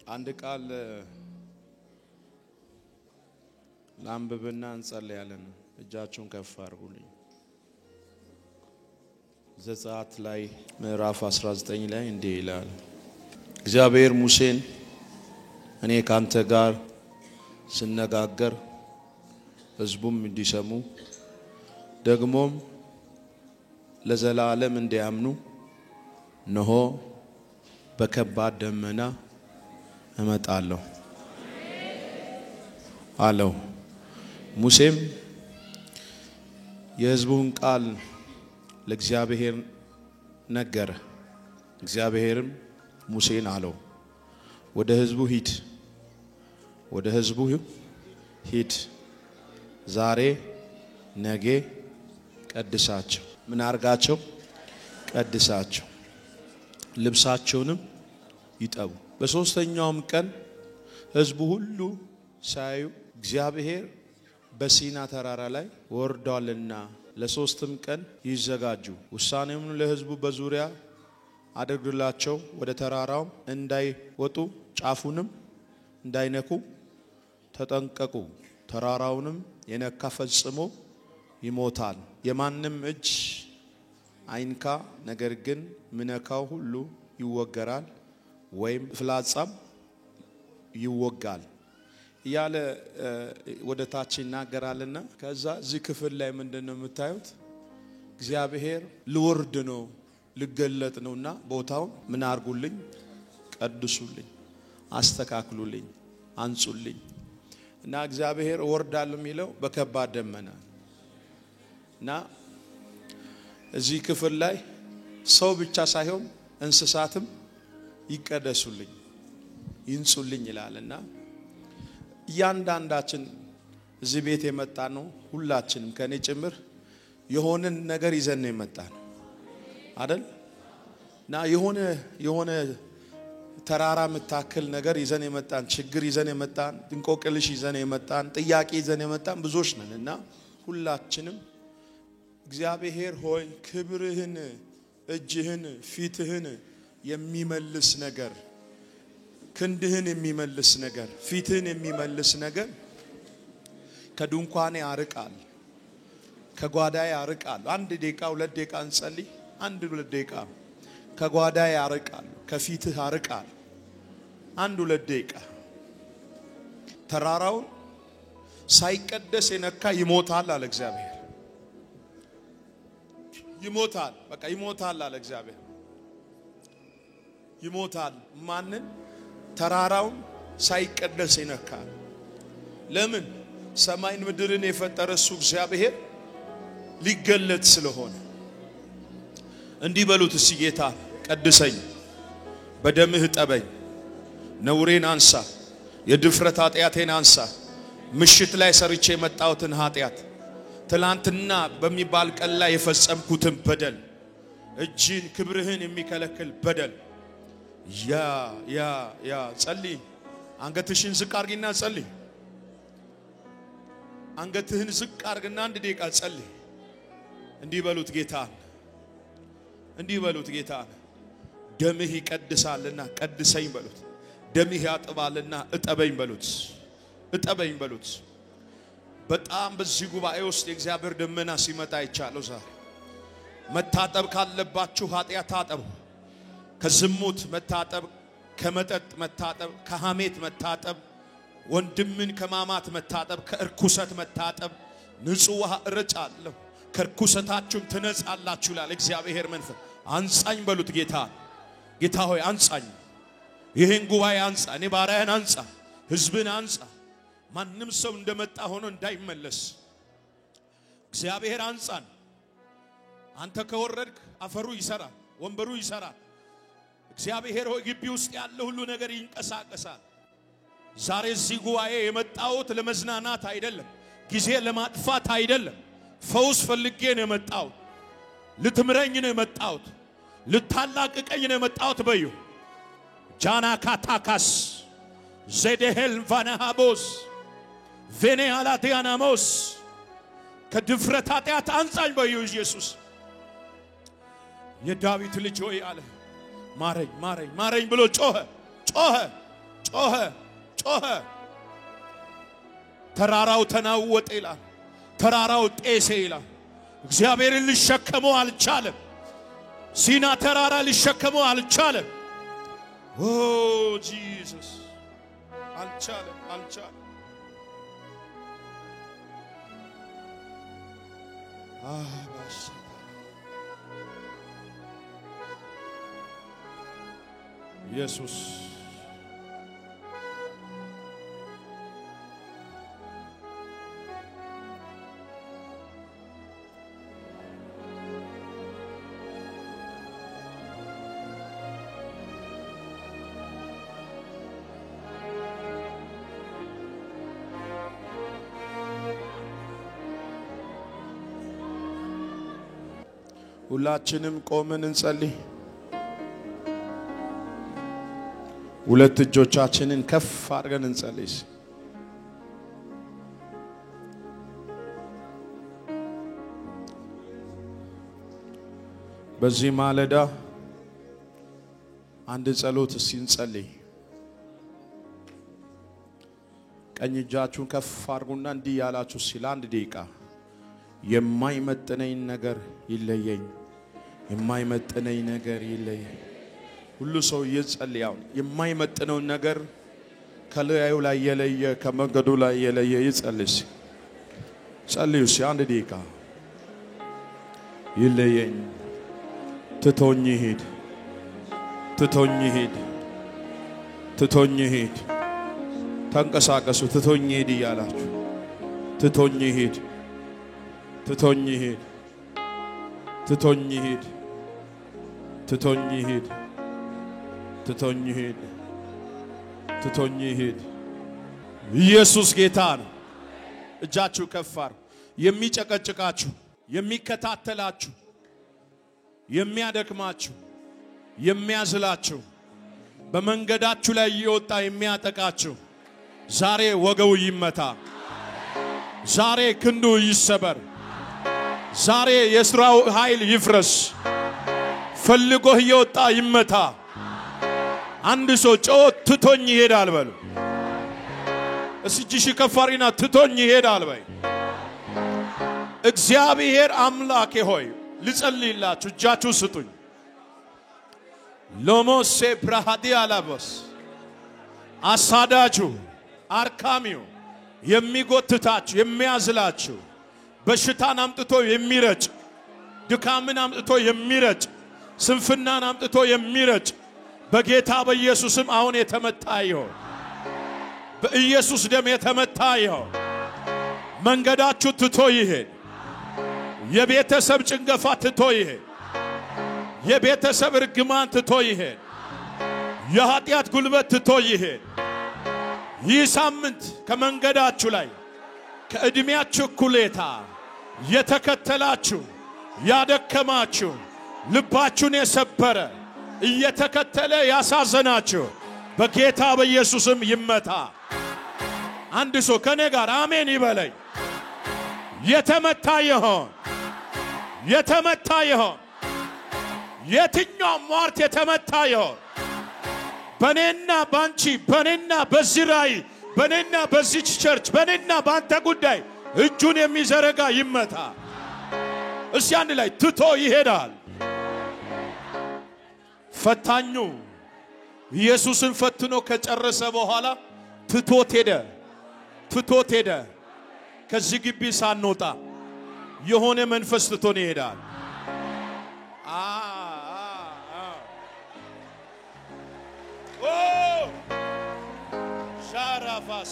አንድ ቃል ላንብብና እንጸልያለን። እጃችሁን ከፍ አድርጉልኝ። ዘጸአት ላይ ምዕራፍ 19 ላይ እንዲህ ይላል። እግዚአብሔር ሙሴን እኔ ካንተ ጋር ስነጋገር ሕዝቡም እንዲሰሙ ደግሞም ለዘላለም እንዲያምኑ ነሆ በከባድ ደመና እመጣለሁ አለው። ሙሴም የሕዝቡን ቃል ለእግዚአብሔር ነገረ። እግዚአብሔርም ሙሴን አለው ወደ ሕዝቡ ሂድ ዛሬ ነገ ቀድሳቸው። ምን አርጋቸው? ቀድሳቸው። ልብሳቸውንም ይጠቡ። በሶስተኛውም ቀን ሕዝቡ ሁሉ ሳዩ እግዚአብሔር በሲና ተራራ ላይ ወርዷልና ለሶስትም ቀን ይዘጋጁ። ውሳኔውን ለሕዝቡ በዙሪያ አድርግላቸው። ወደ ተራራው እንዳይወጡ ጫፉንም እንዳይነኩ ተጠንቀቁ። ተራራውንም የነካ ፈጽሞ ይሞታል። የማንም እጅ አይንካ፣ ነገር ግን ምነካው ሁሉ ይወገራል ወይም ፍላጻም ይወጋል እያለ ወደ ታች ይናገራልና ከዛ እዚህ ክፍል ላይ ምንድነው የምታዩት? እግዚአብሔር ልወርድ ነው ልገለጥ ነውና ቦታውን ምን አርጉልኝ? ቀድሱልኝ፣ አስተካክሉልኝ፣ አንጹልኝ። እና እግዚአብሔር ወርዳል የሚለው በከባድ ደመና እና እዚህ ክፍል ላይ ሰው ብቻ ሳይሆን እንስሳትም ይቀደሱልኝ፣ ይንጹልኝ ይላልና እያንዳንዳችን እዚህ ቤት የመጣ ነው ሁላችንም ከኔ ጭምር የሆነን ነገር ይዘን ነው የመጣ ነው አይደል? እና የሆነ ተራራ መታከል ነገር ይዘን የመጣን፣ ችግር ይዘን የመጣን፣ እንቆቅልሽ ይዘን የመጣን፣ ጥያቄ ይዘን የመጣን ብዙዎች ነንና ሁላችንም እግዚአብሔር ሆይ ክብርህን፣ እጅህን፣ ፊትህን የሚመልስ ነገር፣ ክንድህን የሚመልስ ነገር፣ ፊትህን የሚመልስ ነገር ከድንኳኔ ያርቃል፣ ከጓዳዬ ያርቃል። 1 ደቂቃ 2 ደቂቃ እንጸልይ። 1-2 ደቂቃ ከጓዳዬ ያርቃል፣ ከፊትህ ያርቃል። 1-2 ደቂቃ ተራራውን ሳይቀደስ የነካ ይሞታል አለ እግዚአብሔር። ይሞታል፣ በቃ ይሞታል አለ እግዚአብሔር። ይሞታል ማንን? ተራራውን ሳይቀደስ የነካ። ለምን? ሰማይን ምድርን የፈጠረ እሱ እግዚአብሔር ሊገለጥ ስለሆነ። እንዲህ በሉት እስቲ ጌታ ቀድሰኝ፣ በደምህ ጠበኝ፣ ነውሬን አንሳ፣ የድፍረት ኃጢአቴን አንሳ። ምሽት ላይ ሰርቼ የመጣሁትን ኃጢአት፣ ትላንትና በሚባል ቀን ላይ የፈጸምኩትን በደል፣ እጅን ክብርህን የሚከለክል በደል ያ ጸልይ። አንገትሽን ዝቅ አርጊና ጸልይ። አንገትህን ዝቅ አርግና 1 ደቂቃ ጸልይ። እንዲህ በሉት ጌታን፣ እንዲህ በሉት ጌታን። ደምህ ይቀድሳልና ቀድሰኝ በሉት። ደምህ ያጥባልና እጠበኝ በሉት። እጠበኝ በሉት። በጣም በዚህ ጉባኤ ውስጥ የእግዚአብሔር ደመና ሲመጣ ይቻለው። ዛሬ መታጠብ ካለባችሁ ኃጢአት ታጠቡ። ከዝሙት መታጠብ፣ ከመጠጥ መታጠብ፣ ከሐሜት መታጠብ፣ ወንድምን ከማማት መታጠብ፣ ከእርኩሰት መታጠብ። ንጹህ ውሃ እረጫለሁ፣ ከርኩሰታችሁም ትነጻላችሁ ይላል እግዚአብሔር መንፈስ። አንጻኝ በሉት ጌታ። ጌታ ሆይ አንጻኝ፣ ይሄን ጉባኤ አንጻ፣ እኔ ባሪያህን አንጻ፣ ሕዝብን አንጻ። ማንም ሰው እንደመጣ ሆኖ እንዳይመለስ እግዚአብሔር አንጻን። አንተ ከወረድክ አፈሩ ይሰራል፣ ወንበሩ ይሰራል። እግዚአብሔር ሆይ ግቢ ውስጥ ያለ ሁሉ ነገር ይንቀሳቀሳል። ዛሬ እዚህ ጉባኤ የመጣሁት ለመዝናናት አይደለም፣ ጊዜ ለማጥፋት አይደለም። ፈውስ ፈልጌ ነው የመጣሁት። ልትምረኝ ነው የመጣሁት፣ ልታላቅቀኝ ነው የመጣሁት። በዩ ጃና ካታካስ ዘዴሄል ቫናሃቦስ ቬኔያላቲያናሞስ ከድፍረት ኃጢአት አንጻኝ በዩ ኢየሱስ። የዳዊት ልጅ ሆይ አለ ማረኝ ማረኝ ማረኝ ብሎ ጮኸ ጮኸ ጮኸ ተራራው ተናወጠ ይላል ተራራው ጤሰ ይላል እግዚአብሔርን ሊሸከመው አልቻለም ሲና ተራራ ሊሸከመው አልቻለም ኦ ጂሰስ አልቻለም አባሽ ኢየሱስ ሁላችንም ቆመን እንጸልይ ሁለት እጆቻችንን ከፍ አድርገን እንጸልይ በዚህ ማለዳ አንድ ጸሎት እንጸልይ ቀኝ እጃችሁን ከፍ አድርጉና እንዲህ ያላችሁ ሲል አንድ ደቂቃ የማይመጥነኝ ነገር ይለየኝ የማይመጥነኝ ነገር ይለየኝ ሁሉ ሰው ይጸልያው የማይመጥነው ነገር ከላዩ ላይ የለየ ከመንገዱ ላይ የለየ ይጸልይ ጸልዩ አንድ ደቂቃ ይለየኝ ትቶኝ ሄድ ተንቀሳቀሱ ትቶኝ ሄድ ይያላችሁ ትቶኝ ሄድ ኢየሱስ ጌታ ነው እጃችሁ ከፋር የሚጨቀጭቃችሁ የሚከታተላችሁ የሚያደክማችሁ የሚያዝላችሁ በመንገዳችሁ ላይ ይወጣ የሚያጠቃችሁ ዛሬ ወገው ይመታ ዛሬ ክንዱ ይሰበር ዛሬ የሥራው ኃይል ይፍረስ ፈልጎህ ይወጣ ይመታ አንድ ሰው ጮት ትቶኝ ይሄዳል በሉ እስጂሽ ከፋሪና ትቶኝ ይሄዳል በይ እግዚአብሔር አምላኬ ሆይ ልጸልይላችሁ እጃችሁ ስጡኝ ሎሞሴ ብራሃዲ አላቦስ አሳዳጁ አርካሚው የሚጎትታችሁ የሚያዝላችሁ በሽታን አምጥቶ የሚረጭ ድካምን አምጥቶ የሚረጭ ስንፍናን አምጥቶ የሚረጭ በጌታ በኢየሱስም አሁን የተመታ ይሁን በኢየሱስ ደም የተመታ ይሁን መንገዳችሁ ትቶ ይሄድ የቤተሰብ ጭንገፋ ትቶ ይሄድ የቤተሰብ ርግማን ትቶ ይሄድ የኃጢአት ጉልበት ትቶ ይሄድ ይህ ሳምንት ከመንገዳችሁ ላይ ከእድሜያችሁ ኩሌታ የተከተላችሁ ያደከማችሁ ልባችሁን የሰበረ እየተከተለ ያሳዘናችሁ በጌታ በኢየሱስም ይመታ አንድ ሰው ከኔ ጋር አሜን ይበለኝ የተመታ ይሁን የትኛው ሟርት የተመታ ይሁን በኔና ባንቺ በኔና በዝራይ በኔና በዚች ቸርች በኔና ባንተ ጉዳይ እጁን የሚዘረጋ ይመታ እስቲ አንድ ላይ ትቶ ይሄዳል ፈታኙ ኢየሱስን ፈትኖ ከጨረሰ በኋላ ትቶት ሄደ ከዚህ ግቢ ሳንወጣ የሆነ መንፈስ ትቶን ይሄዳል ሻራፋስ